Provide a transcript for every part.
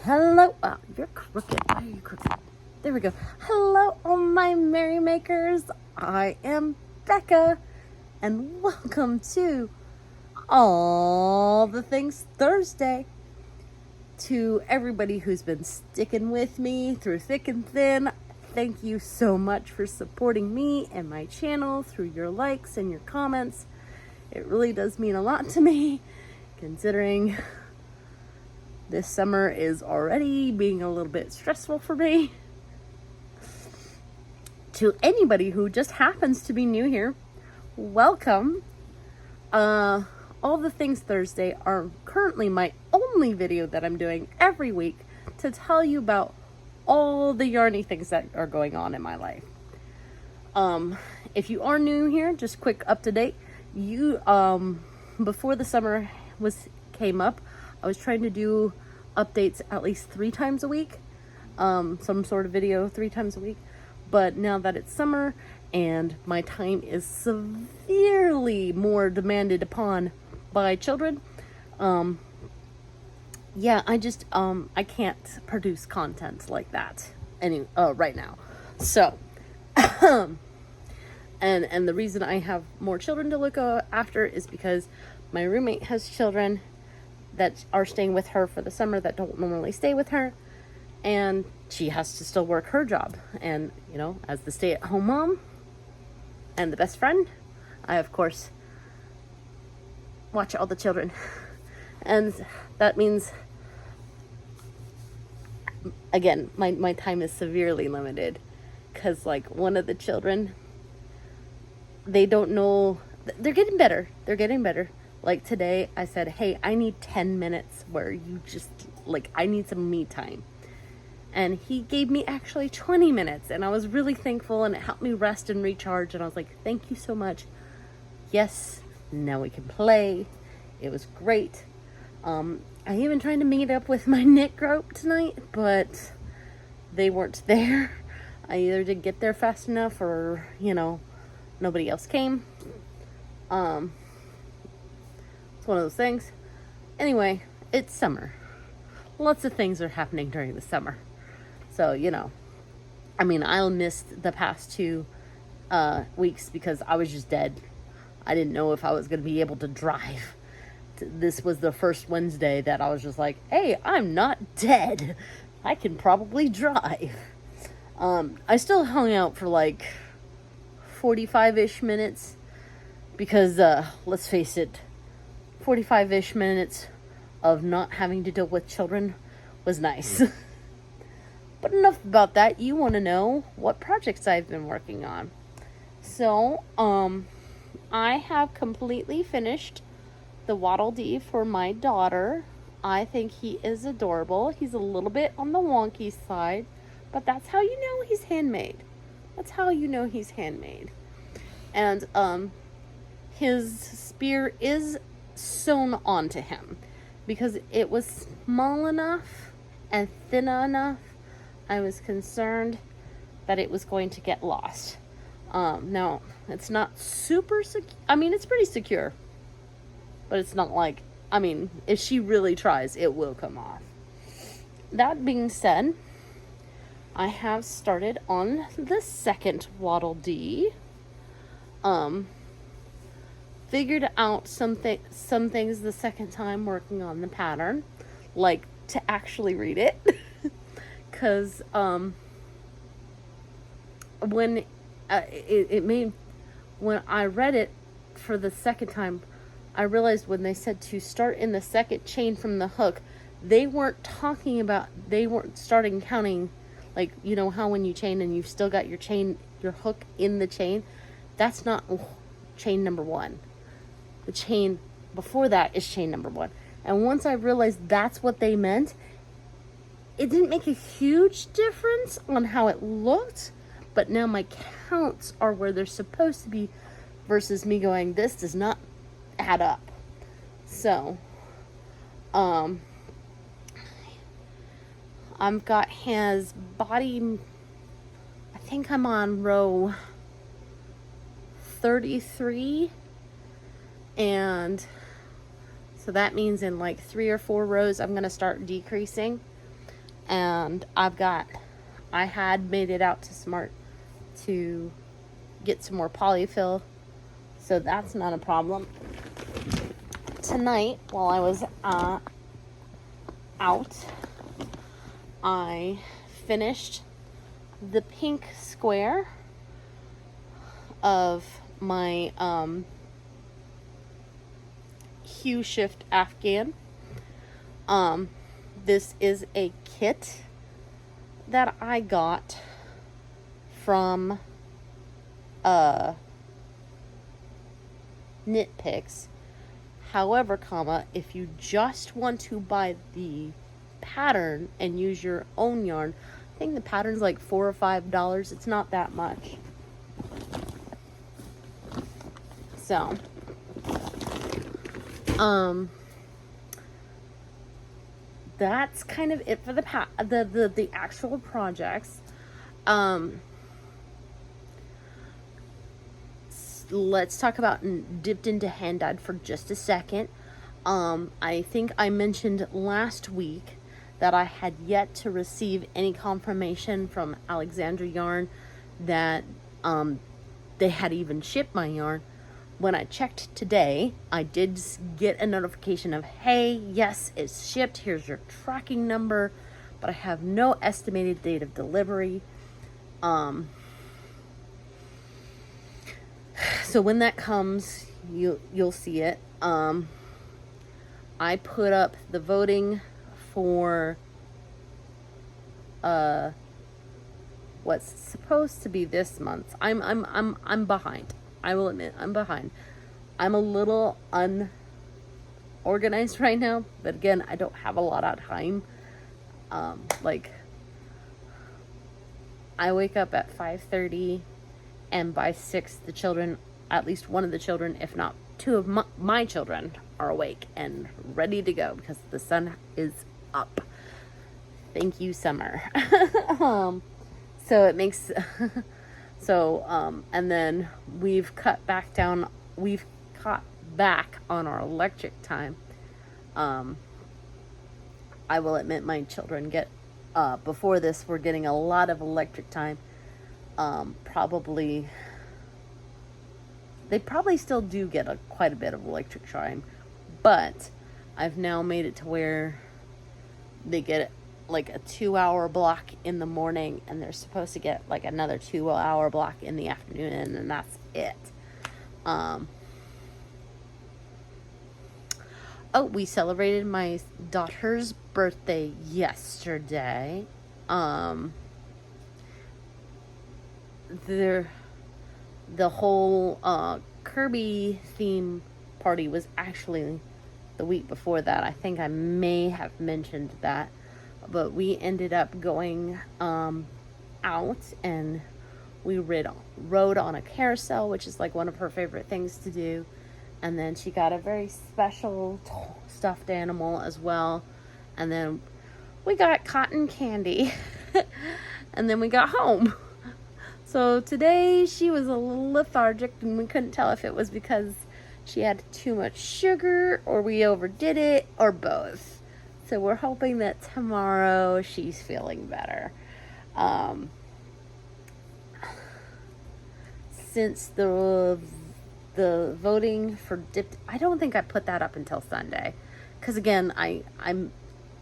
Hello. Oh, you're crooked. Why are you crooked? There we go. Hello, all my merrymakers. I am Becca, and welcome to All the Things Thursday. To everybody who's been sticking with me through thick and thin, thank you so much for supporting me and my channel through your likes and your comments. It really does mean a lot to me, considering this summer is already being a little bit stressful for me. To anybody who just happens to be new here, welcome. All the Things Thursday are currently my only video that I'm doing every week to tell you about all the yarny things that are going on in my life. If you are new here, just quick up to date. Before the summer came up, I was trying to do updates at least 3 times a week, some sort of video 3 times a week. But now that it's summer and my time is severely more demanded upon by children, I can't produce content like that right now. So, and the reason I have more children to look after is because my roommate has children that are staying with her for the summer that don't normally stay with her, and she has to still work her job. And, as the stay-at-home mom and the best friend, I, of course, watch all the children. And that means, again, my time is severely limited. Because, one of the children, they don't know. They're getting better. Like today, I said, hey, I need 10 minutes where you just, I need some me time. And he gave me actually 20 minutes. And I was really thankful, and it helped me rest and recharge. And I was like, thank you so much. Yes, now we can play. It was great. I even tried to meet up with my knit group tonight, but they weren't there. I either didn't get there fast enough or, nobody else came. It's one of those things. Anyway, it's summer. Lots of things are happening during the summer. So, I'll miss the past 2 weeks because I was just dead. I didn't know if I was going to be able to drive. This was the first Wednesday that I was just like, hey, I'm not dead. I can probably drive. I still hung out for 45-ish minutes because, let's face it, 45-ish minutes of not having to deal with children was nice. But enough about that. You want to know what projects I've been working on. So, I have completely finished the waddle dee for my daughter. I think he is adorable. He's a little bit on the wonky side, but that's how you know he's handmade. And, his spear is sewn onto him because it was small enough and thin enough. I was concerned that it was going to get lost. Now, it's not super secure. It's pretty secure, but it's not if she really tries, it will come off. That being said, I have started on the second waddle dee. Figured out some things the second time working on the pattern, to actually read it. Because when I read it for the second time, I realized when they said to start in the second chain from the hook, they weren't starting counting, how when you chain and you've still got your hook in the chain. That's not chain number 1. The chain before that is chain number 1. And once I realized that's what they meant, it didn't make a huge difference on how it looked, but now my counts are where they're supposed to be versus me going, this does not add up. So, I've got his body, I think I'm on row 33, and so that means in 3 or 4 rows I'm going to start decreasing. And I had made it out to Smart to get some more polyfill, so that's not a problem. Tonight, while I was out, I finished the pink square of my hue shift afghan. This is a kit that I got from Knit Picks. However, if you just want to buy the pattern and use your own yarn, I think the pattern's like $4 or $5. It's not that much. So, that's kind of it for the actual projects. Let's talk about dipped into hand dyed for just a second. I think I mentioned last week that I had yet to receive any confirmation from Alexandra Yarn that they had even shipped my yarn. When I checked today, I did get a notification of, hey, yes, it's shipped. Here's your tracking number, but I have no estimated date of delivery. So when that comes, you'll see it. I put up the voting for what's supposed to be this month. I'm behind. I will admit I'm behind. I'm a little unorganized right now, but again, I don't have a lot of time. Like I wake up at 5:30, and by 6 the children, at least one of the children, if not two of my children, are awake and ready to go because the sun is up. Thank you, summer. So it makes and then we've cut back on our electric time. I will admit my children get before this were getting a lot of electric time. They probably still do get quite a bit of electric time, but I've now made it to where they get like a 2-hour block in the morning, and they're supposed to get like another 2-hour block in the afternoon, and that's it. We celebrated my daughter's birthday yesterday. The whole Kirby theme party was actually the week before that. I think I may have mentioned that, but we ended up going out, and we rode on a carousel, which is like one of her favorite things to do. And then she got a very special stuffed animal as well. And then we got cotton candy. And then we got home. So today she was a little lethargic, and we couldn't tell if it was because she had too much sugar or we overdid it or both. So we're hoping that tomorrow she's feeling better. Since the voting for dipped, I don't think I put that up until Sunday, because again, I'm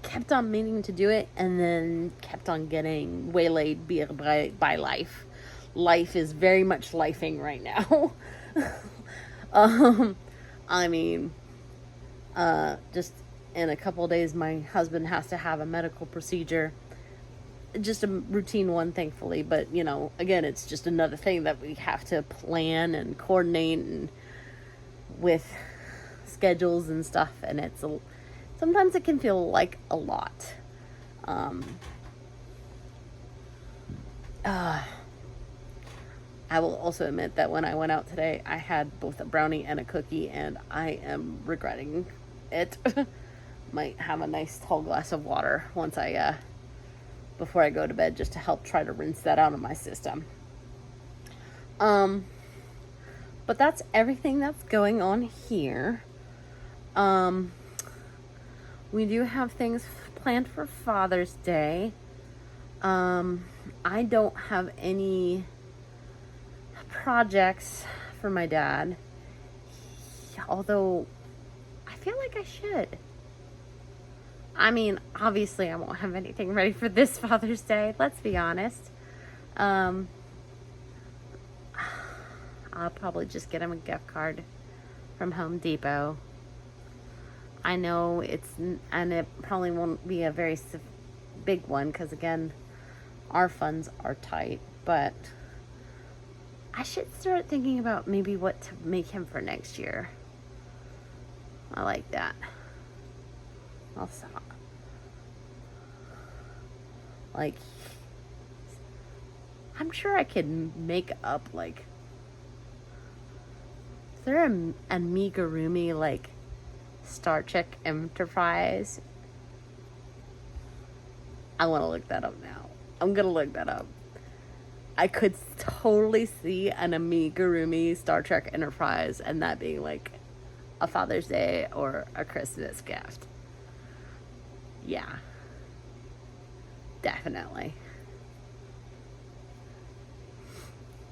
kept on meaning to do it, and then kept on getting waylaid by life. Life is very much lifing right now. Just in a couple of days, my husband has to have a medical procedure. Just a routine one, thankfully, but again, it's just another thing that we have to plan and coordinate, and with schedules and stuff, and sometimes it can feel like a lot. I will also admit that when I went out today, I had both a brownie and a cookie, and I am regretting it. Might have a nice tall glass of water before I go to bed, just to help try to rinse that out of my system. But that's everything that's going on here. We do have things planned for Father's Day. I don't have any projects for my dad, although I feel like I should. I mean, obviously I won't have anything ready for this Father's Day, let's be honest. I'll probably just get him a gift card from Home Depot. I know and it probably won't be a very big one because, again, our funds are tight, but I should start thinking about maybe what to make him for next year. I like that. Also, like, I'm sure I could make up, like, is there an amigurumi, like, Star Trek Enterprise? I want to look that up now. I'm gonna look that up. I could totally see an amigurumi Star Trek Enterprise and that being like a Father's Day or a Christmas gift. Yeah. Definitely.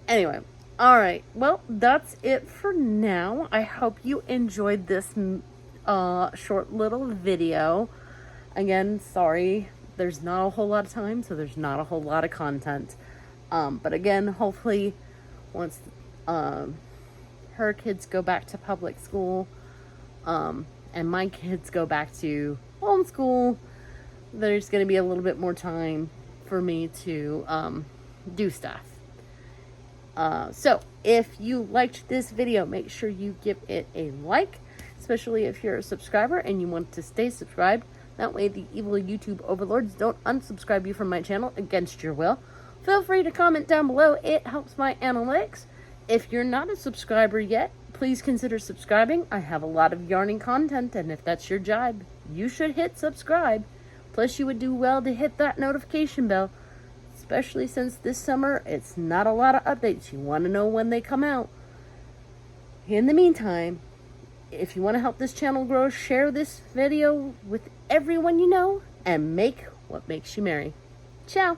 Anyway, alright. Well, that's it for now. I hope you enjoyed this short little video. Again, sorry, there's not a whole lot of time, so there's not a whole lot of content. But again, hopefully, once her kids go back to public school, and my kids go back to homeschool, there's going to be a little bit more time for me to do stuff. So, if you liked this video, make sure you give it a like, especially if you're a subscriber and you want to stay subscribed. That way the evil YouTube overlords don't unsubscribe you from my channel against your will. Feel free to comment down below. It helps my analytics. If you're not a subscriber yet, please consider subscribing. I have a lot of yarning content, and if that's your job, you should hit subscribe. Plus, you would do well to hit that notification bell, especially since this summer, it's not a lot of updates. You want to know when they come out. In the meantime, if you want to help this channel grow, share this video with everyone you know, and make what makes you merry. Ciao!